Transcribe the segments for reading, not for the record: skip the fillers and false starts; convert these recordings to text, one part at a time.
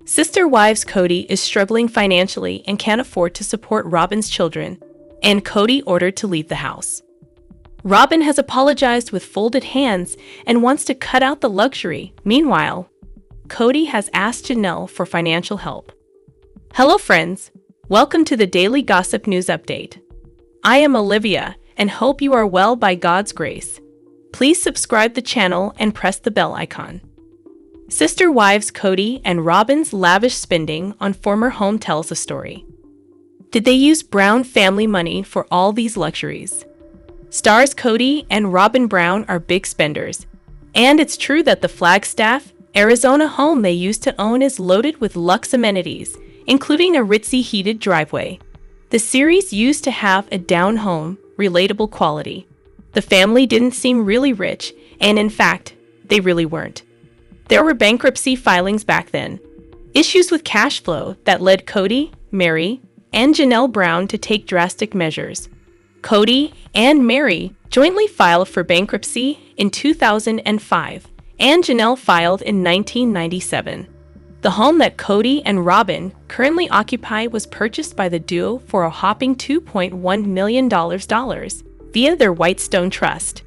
Sister Wives Kody is struggling financially and can't afford to support Robyn's children, and Kody ordered to leave the house. Robyn has apologized with folded hands and wants to cut out the luxury. Meanwhile, Kody has asked Janelle for financial help. Hello friends, welcome to the Daily Gossip News Update. I am Olivia and hope you are well by God's grace. Please subscribe the channel and press the bell icon. Sister Wives Kody and Robyn's lavish spending on former home tells a story. Did they use Brown family money for all these luxuries? Stars Kody and Robyn Brown are big spenders, and it's true that the Flagstaff, Arizona home they used to own is loaded with luxe amenities, including a ritzy heated driveway. The series used to have a down-home, relatable quality. The family didn't seem really rich, and in fact, they really weren't. There were bankruptcy filings back then, issues with cash flow that led Kody, Mary, and Janelle Brown to take drastic measures. Kody and Mary jointly filed for bankruptcy in 2005, and Janelle filed in 1997. The home that Kody and Robyn currently occupy was purchased by the duo for a whopping $2.1 million via their Whitestone Trust.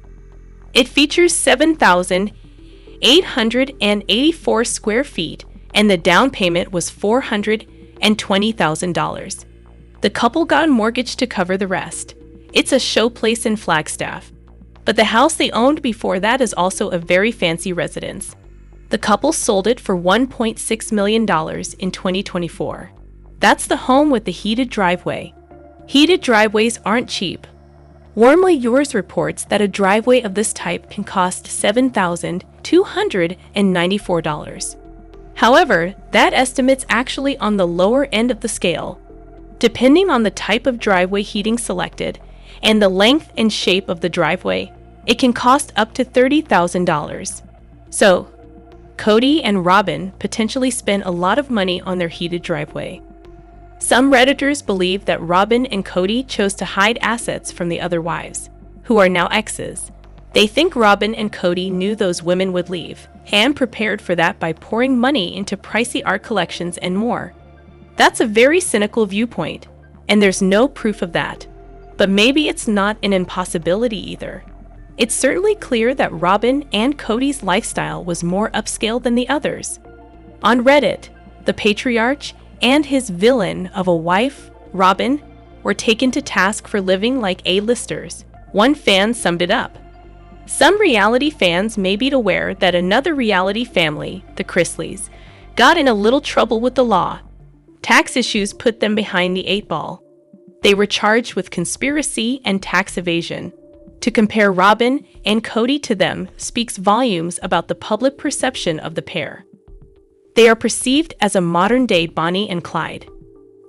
It features 7,884 square feet, and the down payment was $420,000. The couple got a mortgage to cover the rest. It's a showplace in Flagstaff. But the house they owned before that is also a very fancy residence. The couple sold it for $1.6 million in 2024. That's the home with the heated driveway. Heated driveways aren't cheap. Warmly Yours reports that a driveway of this type can cost $7,294. However, that estimate's actually on the lower end of the scale. Depending on the type of driveway heating selected and the length and shape of the driveway, it can cost up to $30,000. So, Kody and Robyn potentially spent a lot of money on their heated driveway. Some Redditors believe that Robyn and Kody chose to hide assets from the other wives, who are now exes. They think Robyn and Kody knew those women would leave, and prepared for that by pouring money into pricey art collections and more. That's a very cynical viewpoint, and there's no proof of that. But maybe it's not an impossibility either. It's certainly clear that Robyn and Kody's lifestyle was more upscale than the others. On Reddit, the patriarch and his villain of a wife, Robyn, were taken to task for living like A-listers. One fan summed it up. Some reality fans may be aware that another reality family, the Chrisleys, got in a little trouble with the law. Tax issues put them behind the 8 ball. They were charged with conspiracy and tax evasion. To compare Robyn and Kody to them speaks volumes about the public perception of the pair. They are perceived as a modern-day Bonnie and Clyde.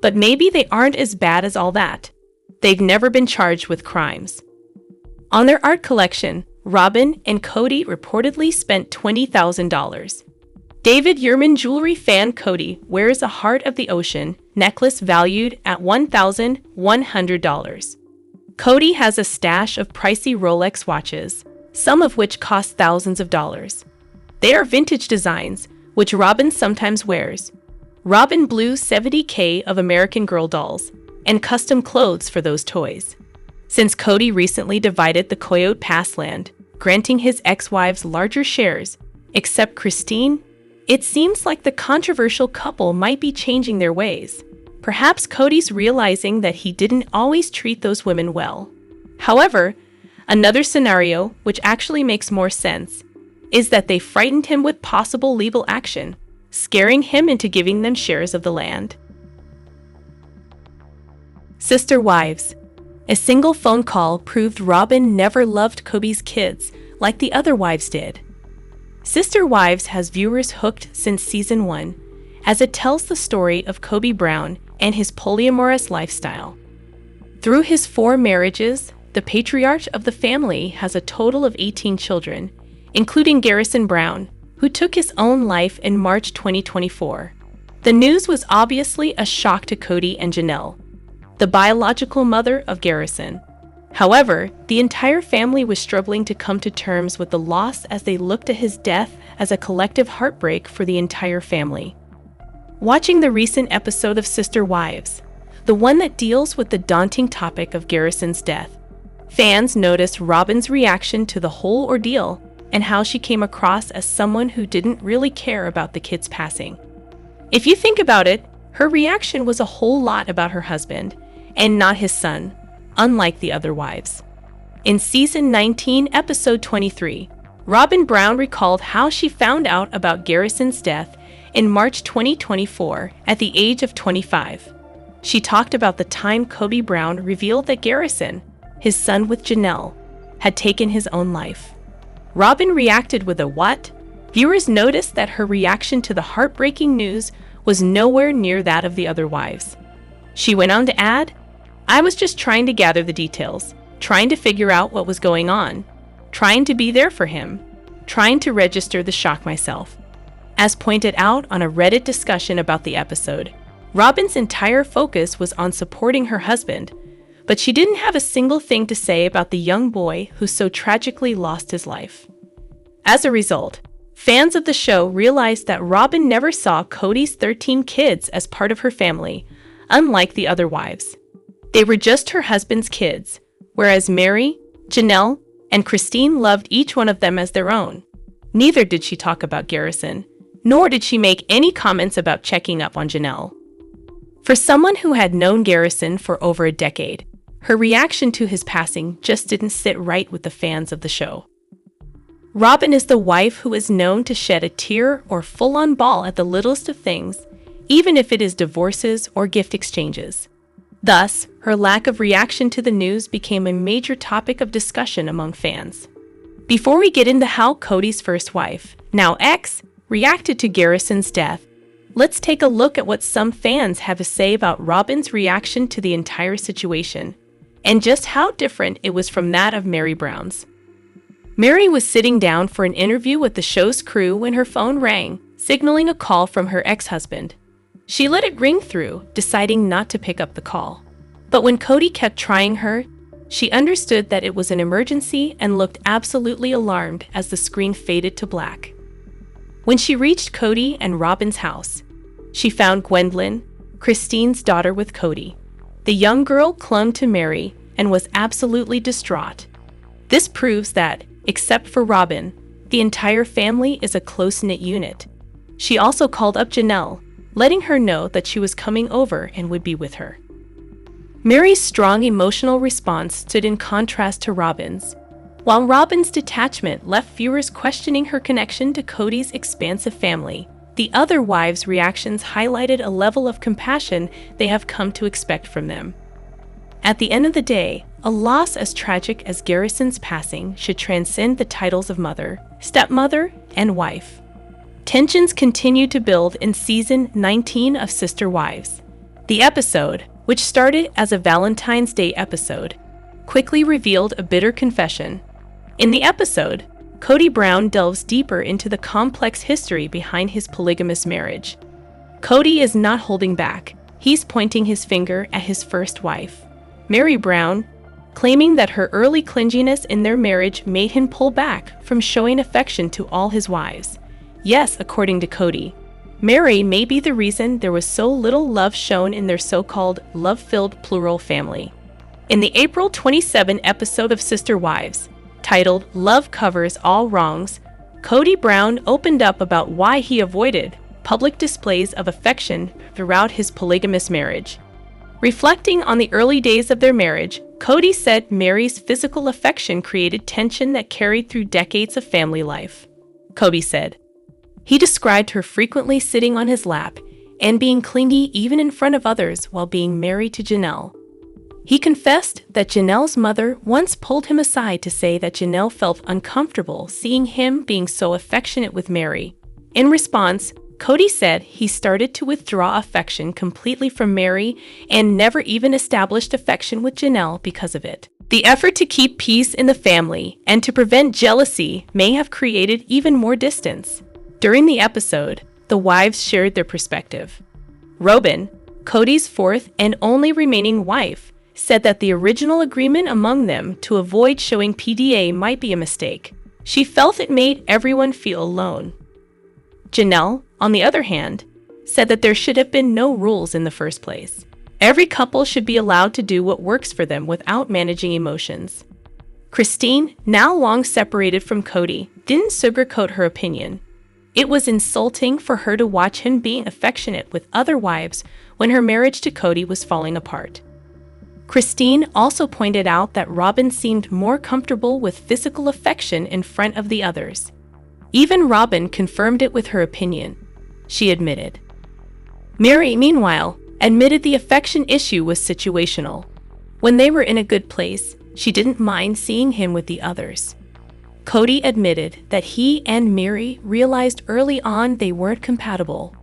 But maybe they aren't as bad as all that. They've never been charged with crimes. On their art collection, Robyn and Kody reportedly spent $20,000. David Woolley jewelry fan Kody wears a Heart of the Ocean necklace valued at $1,100. Kody has a stash of pricey Rolex watches, some of which cost thousands of dollars. They are vintage designs, which Robyn sometimes wears. Robyn blew $70,000 of American Girl dolls and custom clothes for those toys. Since Kody recently divided the Coyote Pass land, granting his ex-wives larger shares, except Christine, it seems like the controversial couple might be changing their ways. Perhaps Kody's realizing that he didn't always treat those women well. However, another scenario, which actually makes more sense, is that they frightened him with possible legal action, scaring him into giving them shares of the land. Sister Wives. A single phone call proved Robyn never loved Kody's kids like the other wives did. Sister Wives has viewers hooked since season 1, as it tells the story of Kody Brown and his polyamorous lifestyle. Through his 4 marriages, the patriarch of the family has a total of 18 children, including Garrison Brown, who took his own life in March 2024. The news was obviously a shock to Kody and Janelle, the biological mother of Garrison. However, the entire family was struggling to come to terms with the loss as they looked at his death as a collective heartbreak for the entire family. Watching the recent episode of Sister Wives, the one that deals with the daunting topic of Garrison's death, fans noticed Robyn's reaction to the whole ordeal and how she came across as someone who didn't really care about the kid's passing. If you think about it, her reaction was a whole lot about her husband and not his son, unlike the other wives. In Season 19, Episode 23, Robyn Brown recalled how she found out about Garrison's death in March 2024 at the age of 25. She talked about the time Kody Brown revealed that Garrison, his son with Janelle, had taken his own life. Robyn reacted with a "what?" Viewers noticed that her reaction to the heartbreaking news was nowhere near that of the other wives. She went on to add, "I was just trying to gather the details, trying to figure out what was going on, trying to be there for him, trying to register the shock myself." As pointed out on a Reddit discussion about the episode, Robyn's entire focus was on supporting her husband, but she didn't have a single thing to say about the young boy who so tragically lost his life. As a result, fans of the show realized that Robyn never saw Kody's 13 kids as part of her family, unlike the other wives. They were just her husband's kids, whereas Meri, Janelle, and Christine loved each one of them as their own. Neither did she talk about Garrison, nor did she make any comments about checking up on Janelle. For someone who had known Garrison for over a decade, her reaction to his passing just didn't sit right with the fans of the show. Robyn is the wife who is known to shed a tear or full-on bawl at the littlest of things, even if it is divorces or gift exchanges. Thus, her lack of reaction to the news became a major topic of discussion among fans. Before we get into how Kody's first wife, now ex, reacted to Garrison's death, let's take a look at what some fans have to say about Robyn's reaction to the entire situation, and just how different it was from that of Meri Brown's. Meri was sitting down for an interview with the show's crew when her phone rang, signaling a call from her ex-husband. She let it ring through, deciding not to pick up the call. But when Kody kept trying her, she understood that it was an emergency and looked absolutely alarmed as the screen faded to black. When she reached Kody and Robyn's house, she found Gwendolyn, Christine's daughter, with Kody. The young girl clung to Meri and was absolutely distraught. This proves that, except for Robyn, the entire family is a close-knit unit. She also called up Janelle, letting her know that she was coming over and would be with her. Meri's strong emotional response stood in contrast to Robyn's. While Robyn's detachment left viewers questioning her connection to Kody's expansive family, the other wives' reactions highlighted a level of compassion they have come to expect from them. At the end of the day, a loss as tragic as Garrison's passing should transcend the titles of mother, stepmother, and wife. Tensions continue to build in Season 19 of Sister Wives. The episode, which started as a Valentine's Day episode, quickly revealed a bitter confession. In the episode, Kody Brown delves deeper into the complex history behind his polygamous marriage. Kody is not holding back. He's pointing his finger at his first wife, Meri Brown, claiming that her early clinginess in their marriage made him pull back from showing affection to all his wives. Yes, according to Kody, Meri may be the reason there was so little love shown in their so-called love-filled plural family. In the April 27 episode of Sister Wives, titled "Love Covers All Wrongs," Kody Brown opened up about why he avoided public displays of affection throughout his polygamous marriage. Reflecting on the early days of their marriage, Kody said Meri's physical affection created tension that carried through decades of family life. Kody said, he described her frequently sitting on his lap and being clingy even in front of others while being married to Janelle. He confessed that Janelle's mother once pulled him aside to say that Janelle felt uncomfortable seeing him being so affectionate with Meri. In response, Kody said he started to withdraw affection completely from Meri and never even established affection with Janelle because of it. The effort to keep peace in the family and to prevent jealousy may have created even more distance. During the episode, the wives shared their perspective. Robyn, Kody's fourth and only remaining wife, said that the original agreement among them to avoid showing PDA might be a mistake. She felt it made everyone feel alone. Janelle, on the other hand, said that there should have been no rules in the first place. Every couple should be allowed to do what works for them without managing emotions. Christine, now long separated from Kody, didn't sugarcoat her opinion. It was insulting for her to watch him being affectionate with other wives when her marriage to Kody was falling apart. Christine also pointed out that Robyn seemed more comfortable with physical affection in front of the others. Even Robyn confirmed it with her opinion. She admitted. Meri, meanwhile, admitted the affection issue was situational. When they were in a good place, she didn't mind seeing him with the others. Kody admitted that he and Meri realized early on they weren't compatible.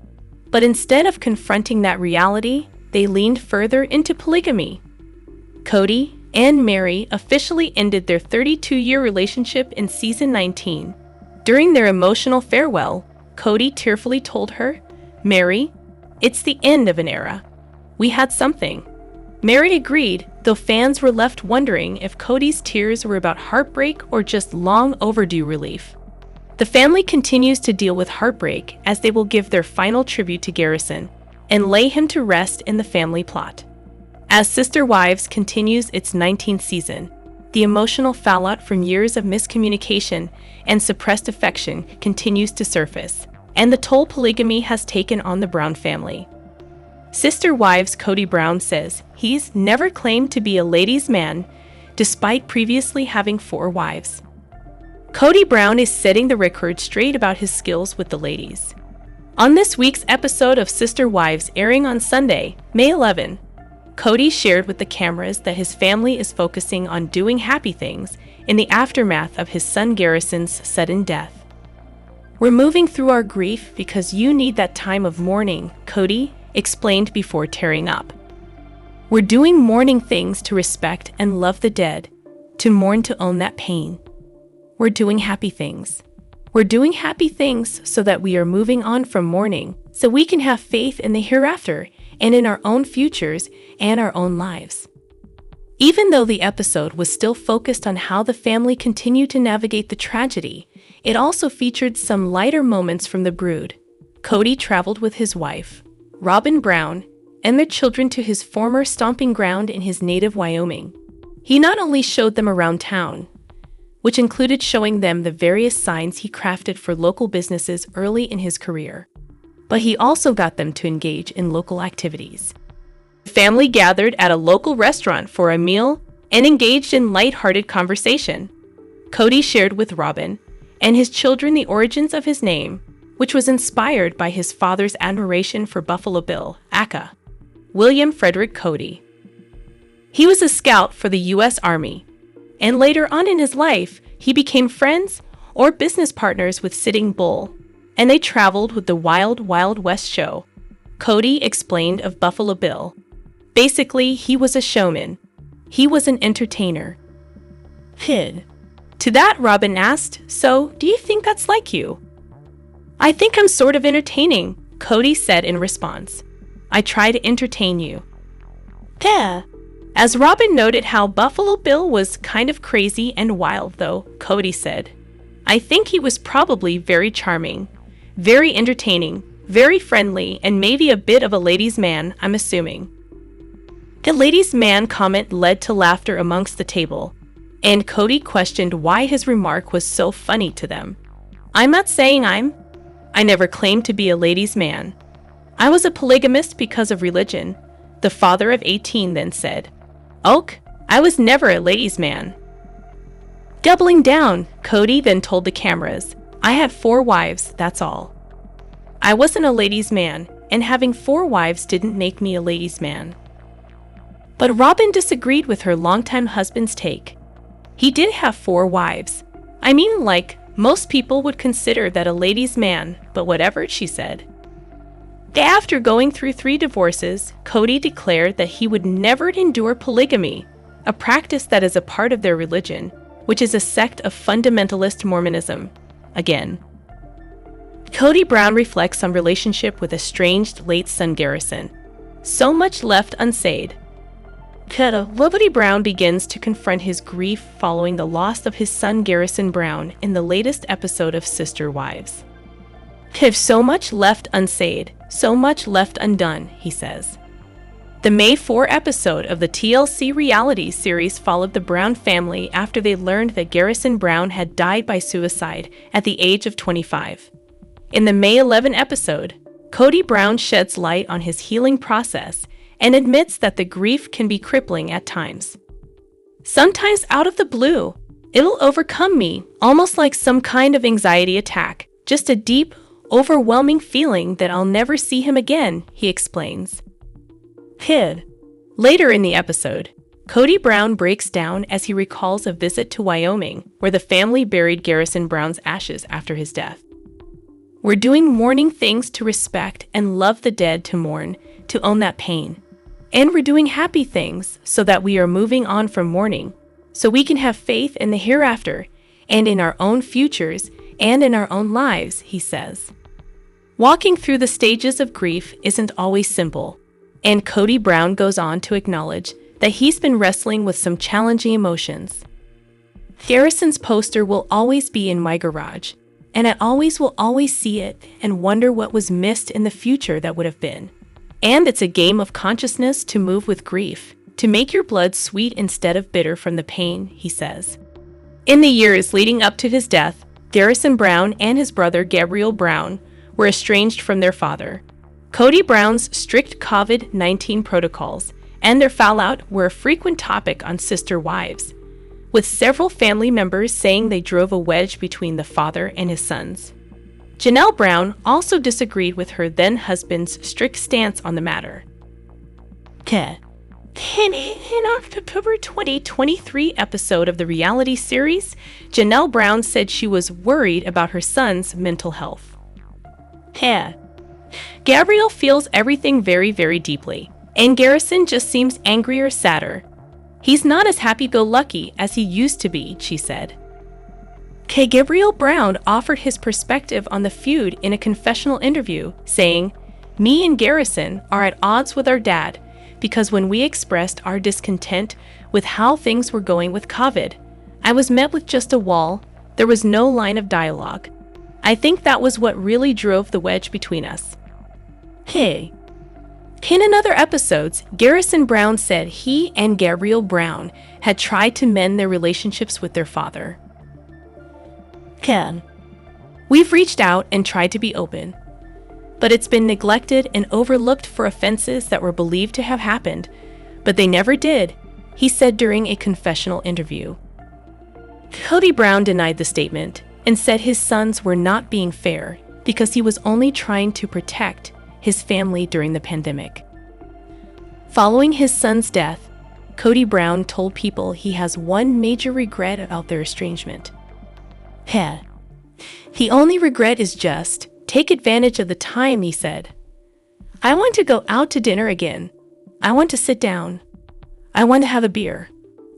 But instead of confronting that reality, they leaned further into polygamy. Kody and Meri officially ended their 32-year relationship in season 19. During their emotional farewell, Kody tearfully told her, "Meri, it's the end of an era. We had something." Meri agreed, though fans were left wondering if Kody's tears were about heartbreak or just long overdue relief. The family continues to deal with heartbreak as they will give their final tribute to Garrison and lay him to rest in the family plot. As Sister Wives continues its 19th season, the emotional fallout from years of miscommunication and suppressed affection continues to surface, and the toll polygamy has taken on the Brown family. Sister Wives Kody Brown says he's never claimed to be a ladies' man, despite previously having 4 wives. Kody Brown is setting the record straight about his skills with the ladies. On this week's episode of Sister Wives airing on Sunday, May 11, Kody shared with the cameras that his family is focusing on doing happy things in the aftermath of his son Garrison's sudden death. "We're moving through our grief because you need that time of mourning," Kody explained before tearing up. "We're doing mourning things to respect and love the dead, to mourn to own that pain. We're doing happy things. We're doing happy things so that we are moving on from mourning, so we can have faith in the hereafter and in our own futures and our own lives." Even though the episode was still focused on how the family continued to navigate the tragedy, it also featured some lighter moments from the brood. Kody traveled with his wife, Robyn Brown, and their children to his former stomping ground in his native Wyoming. He not only showed them around town, which included showing them the various signs he crafted for local businesses early in his career, but he also got them to engage in local activities. The family gathered at a local restaurant for a meal and engaged in light-hearted conversation. Kody shared with Robyn and his children the origins of his name, which was inspired by his father's admiration for Buffalo Bill, aka William Frederick Kody. He was a scout for the U.S. Army, and later on in his life, he became friends or business partners with Sitting Bull, and they traveled with the Wild Wild West show. Kody explained of Buffalo Bill. Basically, he was a showman. He was an entertainer. To that, Robyn asked, "So, do you think that's like you?" "I think I'm sort of entertaining," Kody said in response. "I try to entertain you." As Robyn noted how Buffalo Bill was kind of crazy and wild though, Kody said, "I think he was probably very charming, very entertaining, very friendly, and maybe a bit of a ladies' man, I'm assuming." The ladies' man comment led to laughter amongst the table, and Kody questioned why his remark was so funny to them. "I'm not saying I never claimed to be a ladies' man. I was a polygamist because of religion," the father of 18 then said. "Oak, I was never a ladies' man." Doubling down, Kody then told the cameras, "I had 4 wives, that's all. I wasn't a ladies' man, and having 4 wives didn't make me a ladies' man." But Robyn disagreed with her longtime husband's take. He did have 4 wives. "I mean, like, most people would consider that a ladies' man, but whatever," she said. After going through 3 divorces, Kody declared that he would never endure polygamy, a practice that is a part of their religion, which is a sect of fundamentalist Mormonism. Again, Kody Brown reflects on relationship with estranged late son Garrison. So much left unsaid. Kody Brown begins to confront his grief following the loss of his son Garrison Brown in the latest episode of Sister Wives. So much left unsaid, So much left undone, he says. The May 4 episode of the TLC reality series followed the Brown family after they learned that Garrison Brown had died by suicide at the age of 25. In the May 11 episode, Kody Brown sheds light on his healing process and admits that the grief can be crippling at times. Sometimes out of the blue, it'll overcome me, almost like some kind of anxiety attack, just a deep, overwhelming feeling that I'll never see him again, he explains. Later in the episode, Kody Brown breaks down as he recalls a visit to Wyoming where the family buried Garrison Brown's ashes after his death. We're doing mourning things to respect and love the dead, to mourn, to own that pain. And we're doing happy things so that we are moving on from mourning, so we can have faith in the hereafter and in our own futures and in our own lives, he says. Walking through the stages of grief isn't always simple, and Kody Brown goes on to acknowledge that he's been wrestling with some challenging emotions. Garrison's poster will always be in my garage, and I will always see it and wonder what was missed in the future that would have been. And it's a game of consciousness to move with grief, to make your blood sweet instead of bitter from the pain, he says. In the years leading up to his death, Garrison Brown and his brother Gabriel Brown were estranged from their father. Kody Brown's strict COVID-19 protocols and their fallout were a frequent topic on Sister Wives, with several family members saying they drove a wedge between the father and his sons. Janelle Brown also disagreed with her then-husband's strict stance on the matter. In October 2023 episode of the reality series, Janelle Brown said she was worried about her son's mental health. Gabriel feels everything very, very deeply, and Garrison just seems angry or sadder. He's not as happy-go-lucky as he used to be, she said. Gabriel Brown offered his perspective on the feud in a confessional interview, saying, "Me and Garrison are at odds with our dad because when we expressed our discontent with how things were going with COVID, I was met with just a wall. There was no line of dialogue. I think that was what really drove the wedge between us." In another episodes, Garrison Brown said he and Gabriel Brown had tried to mend their relationships with their father. We've reached out and tried to be open, but it's been neglected and overlooked for offenses that were believed to have happened, but they never did, he said during a confessional interview. Kody Brown denied the statement and said his sons were not being fair because he was only trying to protect his family during the pandemic. Following his son's death, Kody Brown told people he has one major regret about their estrangement. The only regret is just take advantage of the time, he said. I want to go out to dinner again. I want to sit down. I want to have a beer.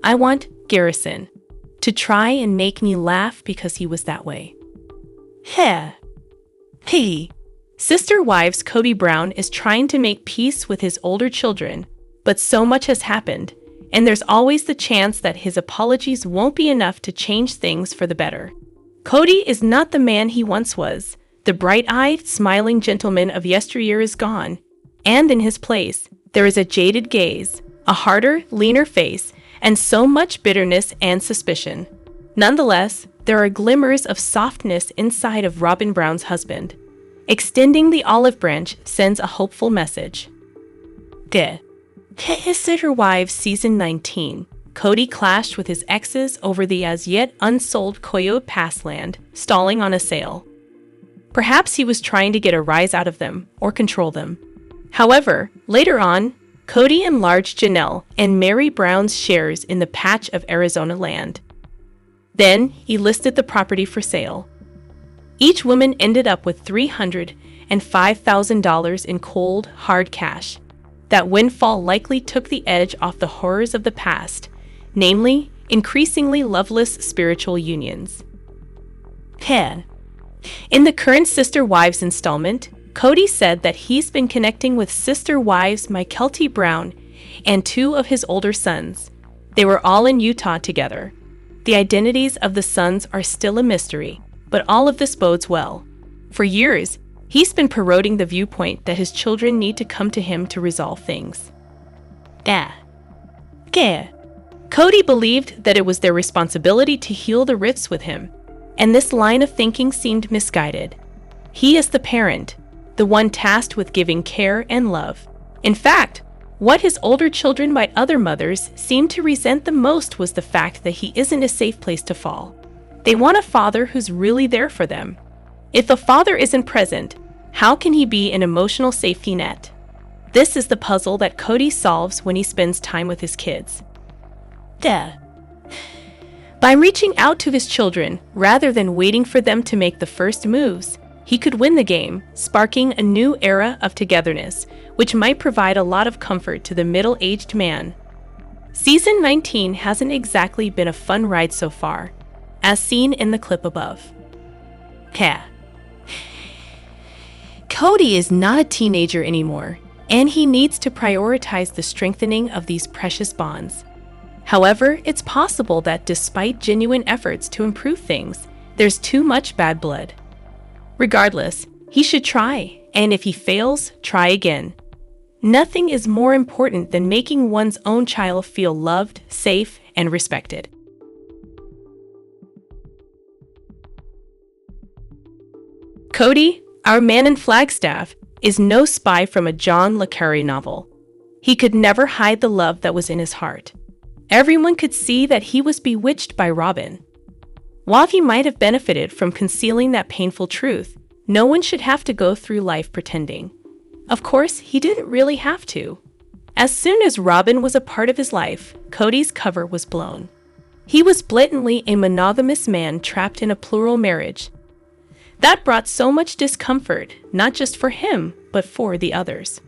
I want Garrison to try and make me laugh because he was that way. Sister Wives Kody Brown is trying to make peace with his older children, but so much has happened, and there's always the chance that his apologies won't be enough to change things for the better. Kody is not the man he once was. The bright-eyed, smiling gentleman of yesteryear is gone, and in his place, there is a jaded gaze, a harder, leaner face, and so much bitterness and suspicion. Nonetheless, there are glimmers of softness inside of Robyn Brown's husband. Extending the olive branch sends a hopeful message. Sister Wives Season 19. Kody clashed with his exes over the as-yet unsold Coyote Pass land, stalling on a sale. Perhaps he was trying to get a rise out of them or control them. However, later on, Kody enlarged Janelle and Mary Brown's shares in the patch of Arizona land. Then he listed the property for sale. Each woman ended up with $305,000 in cold, hard cash. That windfall likely took the edge off the horrors of the past, namely, increasingly loveless spiritual unions. In the current Sister Wives installment, Kody said that he's been connecting with Sister Wives Kody Brown and two of his older sons. They were all in Utah together. The identities of the sons are still a mystery, but all of this bodes well. For years, He's been promoting the viewpoint that his children need to come to him to resolve things. Kody believed that it was their responsibility to heal the rifts with him, and this line of thinking seemed misguided. He is the parent, the one tasked with giving care and love. In fact, what his older children by other mothers seemed to resent the most was the fact that he isn't a safe place to fall. They want a father who's really there for them. If a father isn't present, how can he be an emotional safety net? This is the puzzle that Kody solves when he spends time with his kids. By reaching out to his children, rather than waiting for them to make the first moves, he could win the game, sparking a new era of togetherness, which might provide a lot of comfort to the middle-aged man. Season 19 hasn't exactly been a fun ride so far, as seen in the clip above. Kody is not a teenager anymore, and he needs to prioritize the strengthening of these precious bonds. However, it's possible that despite genuine efforts to improve things, there's too much bad blood. Regardless, he should try, and if he fails, try again. Nothing is more important than making one's own child feel loved, safe, and respected. Kody, our man in Flagstaff, is no spy from a John le Carré novel. He could never hide the love that was in his heart. Everyone could see that he was bewitched by Robyn. While he might have benefited from concealing that painful truth, no one should have to go through life pretending. Of course, he didn't really have to. As soon as Robyn was a part of his life, Kody's cover was blown. He was blatantly a monogamous man trapped in a plural marriage. That brought so much discomfort, not just for him, but for the others.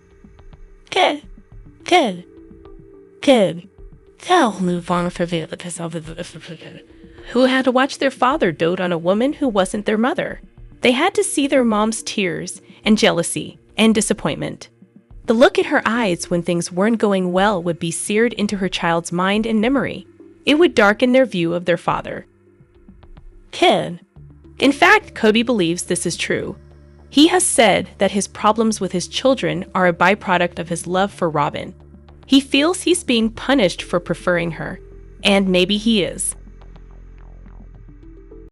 Who had to watch their father dote on a woman who wasn't their mother. They had to see their mom's tears and jealousy and disappointment. The look in her eyes when things weren't going well would be seared into her child's mind and memory. It would darken their view of their father. In fact, Kody believes this is true. He has said that his problems with his children are a byproduct of his love for Robyn. He feels he's being punished for preferring her, and maybe he is.